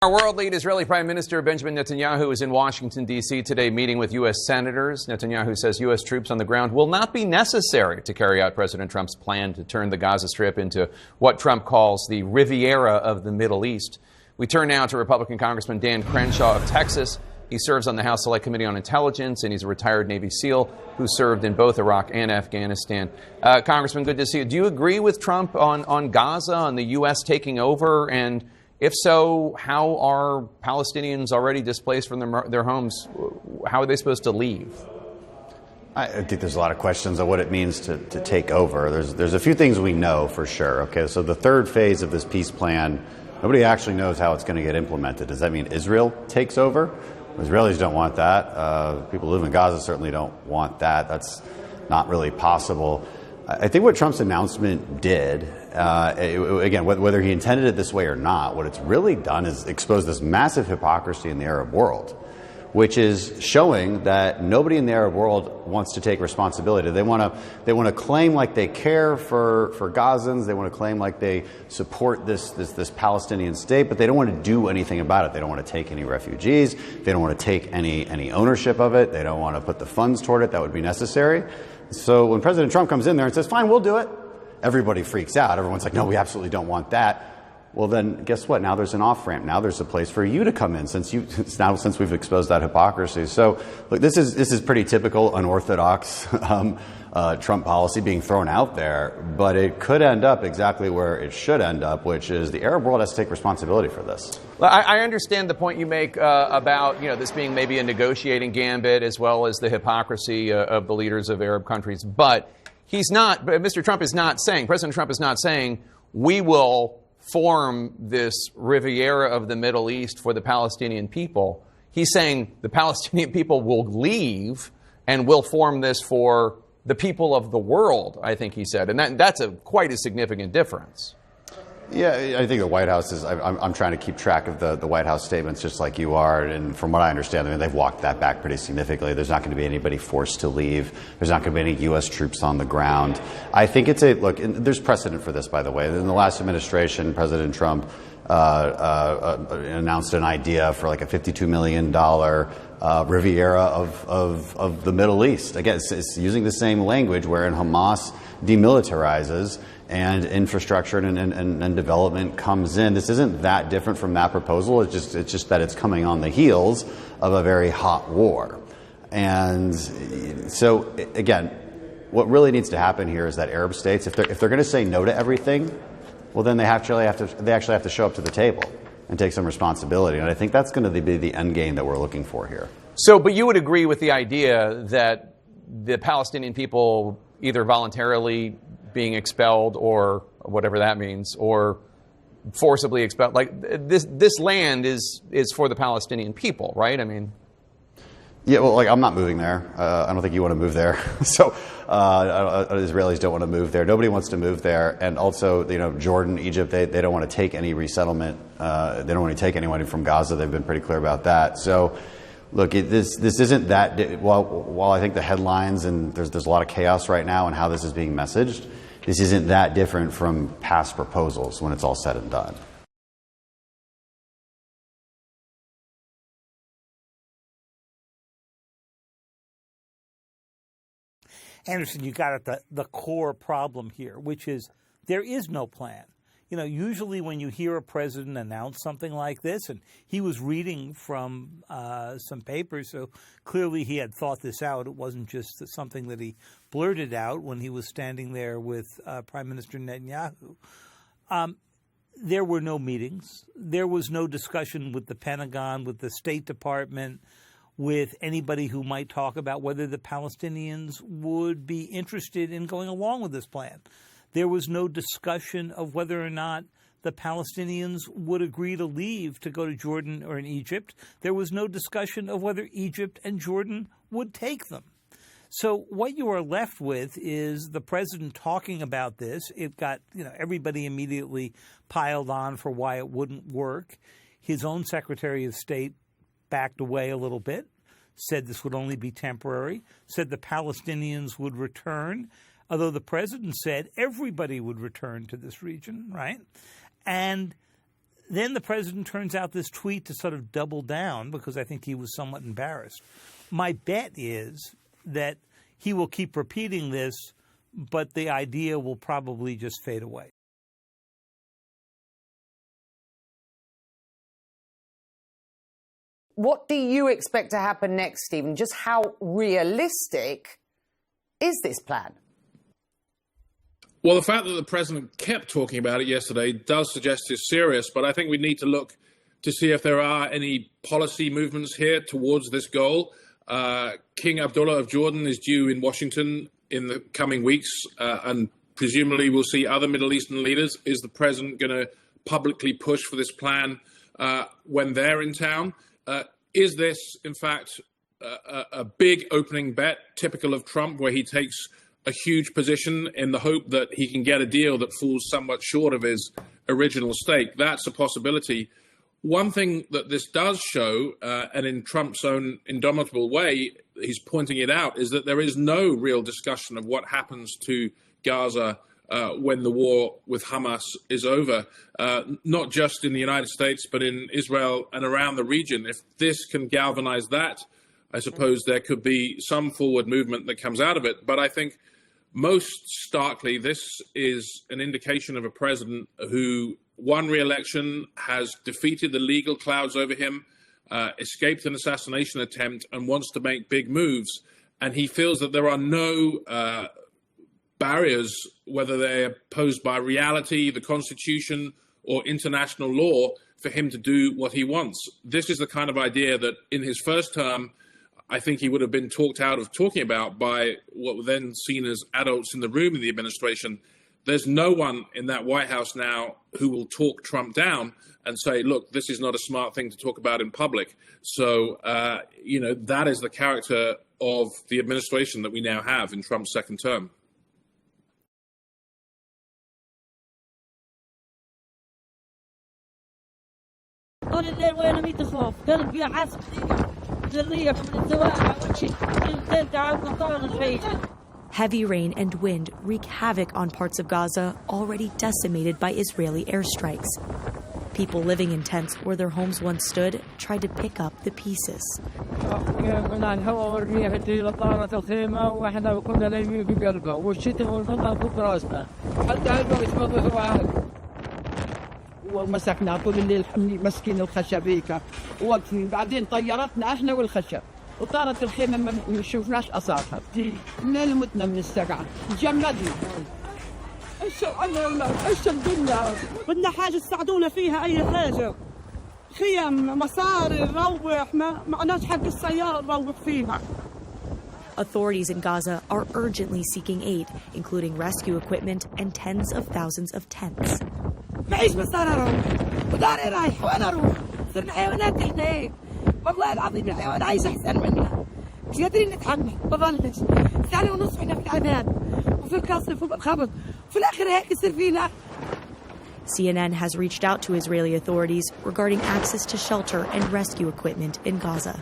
Our world lead, Israeli Prime Minister Benjamin Netanyahu, is in Washington, D.C. today meeting with U.S. senators. Netanyahu says U.S. troops on the ground will not be necessary to carry out President Trump's plan to turn the Gaza Strip into what Trump calls the Riviera of the Middle East. We turn now to Republican Congressman Crenshaw of Texas. He serves on the House Select Committee on Intelligence, and he's a retired Navy SEAL who served in both Iraq and Afghanistan. Congressman, good to see you. Do you agree with Trump on Gaza, on the U.S. taking over? And if so, how are Palestinians already displaced from their homes? How are they supposed to leave? I think there's a lot of questions on what it means to take over. There's a few things we know for sure. Okay, so the third phase of this peace plan, nobody actually knows how it's going to get implemented. Does that mean Israel takes over? Israelis don't want that. People who live in Gaza certainly don't want that. That's not really possible. I think what Trump's announcement did, again, whether he intended it this way or not, what it's really done is expose this massive hypocrisy in the Arab world, which is showing that nobody in the Arab world wants to take responsibility. They want to claim like they care for Gazans. They want to claim like they support this Palestinian state, but they don't want to do anything about it. They don't want to take any refugees. They don't want to take any ownership of it. They don't want to put the funds toward it that would be necessary. So when President Trump comes in there and says, fine, we'll do it, everybody freaks out. Everyone's like, no, we absolutely don't want that. Well, then guess what? Now there's an off-ramp. Now there's a place for you to come in since we've exposed that hypocrisy. So look, this is pretty typical unorthodox Trump policy being thrown out there, but it could end up exactly where it should end up, which is the Arab world has to take responsibility for this. Well, I understand the point you make about this being maybe a negotiating gambit as well as the hypocrisy of the leaders of Arab countries, but Mr. Trump is not saying, President Trump is not saying, we will form this Riviera of the Middle East for the Palestinian people. He's saying the Palestinian people will leave and will form this for the people of the world, I think he said. And that's quite a significant difference. Yeah, I think the White House is, I'm trying to keep track of the White House statements just like you are. And from what I understand, they've walked that back pretty significantly. There's not going to be anybody forced to leave. There's not going to be any U.S. troops on the ground. I think there's precedent for this, by the way. In the last administration, President Trump announced an idea for like a $52 million Riviera of the Middle East. Again, it's using the same language wherein Hamas demilitarizes and infrastructure and development comes in. This isn't that different from that proposal. It's just that it's coming on the heels of a very hot war. And so, again, what really needs to happen here is that Arab states, if they're going to say no to everything, well, then they actually have to show up to the table and take some responsibility. And I think that's going to be the end game that we're looking for here. So, but you would agree with the idea that the Palestinian people either voluntarily being expelled or whatever that means, or forcibly expelled, like this land is for the Palestinian people, right? I mean, yeah, well, like I'm not moving there. I don't think you want to move there. So Israelis don't want to move there. Nobody wants to move there. And also, Jordan, Egypt, they don't want to take any resettlement. They don't want to take anyone from Gaza. They've been pretty clear about that. So look, this isn't that. While I think the headlines and there's a lot of chaos right now in how this is being messaged, this isn't that different from past proposals when it's all said and done. Anderson, you got at the core problem here, which is there is no plan. Usually when you hear a president announce something like this, and he was reading from some papers, so clearly he had thought this out. It wasn't just something that he blurted out when he was standing there with Prime Minister Netanyahu. There were no meetings. There was no discussion with the Pentagon, with the State Department, with anybody who might talk about whether the Palestinians would be interested in going along with this plan. There was no discussion of whether or not the Palestinians would agree to leave to go to Jordan or in Egypt. There was no discussion of whether Egypt and Jordan would take them. So what you are left with is the president talking about this. It got, everybody immediately piled on for why it wouldn't work. His own Secretary of State backed away a little bit, said this would only be temporary, said the Palestinians would return, although the president said everybody would return to this region, right? And then the president turns out this tweet to sort of double down because I think he was somewhat embarrassed. My bet is that he will keep repeating this, but the idea will probably just fade away. What do you expect to happen next, Stephen? Just how realistic is this plan? Well, the fact that the president kept talking about it yesterday does suggest it's serious, but I think we need to look to see if there are any policy movements here towards this goal. King Abdullah of Jordan is due in Washington in the coming weeks, and presumably we'll see other Middle Eastern leaders. Is the president going to publicly push for this plan when they're in town? Is this, in fact, a big opening bet, typical of Trump, where he takes a huge position in the hope that he can get a deal that falls somewhat short of his original stake? That's a possibility. One thing that this does show, and in Trump's own indomitable way, he's pointing it out, is that there is no real discussion of what happens to Gaza when the war with Hamas is over, not just in the United States, but in Israel and around the region. If this can galvanize that, I suppose there could be some forward movement that comes out of it. But I think most starkly, this is an indication of a president who won re-election, has defeated the legal clouds over him, escaped an assassination attempt, and wants to make big moves. And he feels that there are no barriers, whether they're posed by reality, the Constitution, or international law, for him to do what he wants. This is the kind of idea that in his first term, I think he would have been talked out of talking about by what were then seen as adults in the room in the administration. There's no one in that White House now who will talk Trump down and say, look, this is not a smart thing to talk about in public. So, that is the character of the administration that we now have in Trump's second term. طول الليل وين ميت خوف قلب فيها حسب ذرية من الزواج وشي انت تعاون طول الحين. Heavy rain and wind wreak havoc on parts of Gaza already decimated by Israeli airstrikes. People living in tents where their homes once stood tried to pick up the pieces. ومسكنا طول الليل مسكين الخشبيكة ووقفين بعدين طيرتنا احنا والخشب وطارت الخيمة ما شفناش أثارها الليل متنا من السقعة جمدنا ايش عنا اولاد ايش الدنيا بدنا حاجة تساعدونا فيها أي حاجة خيم مصاري نروح ما معناش حق السيارة نروح فيها. Authorities in Gaza are urgently seeking aid, including rescue equipment and tens of thousands of tents. معيش مسار اروح وداري رايح وين اروح صرنا حيوانات احنا ايه والله العظيم الحيوان عايش احسن منا مش قادرين نتحمل بظلش سنة ونص احنا في العذاب وفي القصف وفي الخبط وفي الاخر هيك يصير فينا. CNN has reached out to Israeli authorities regarding access to shelter and rescue equipment in Gaza.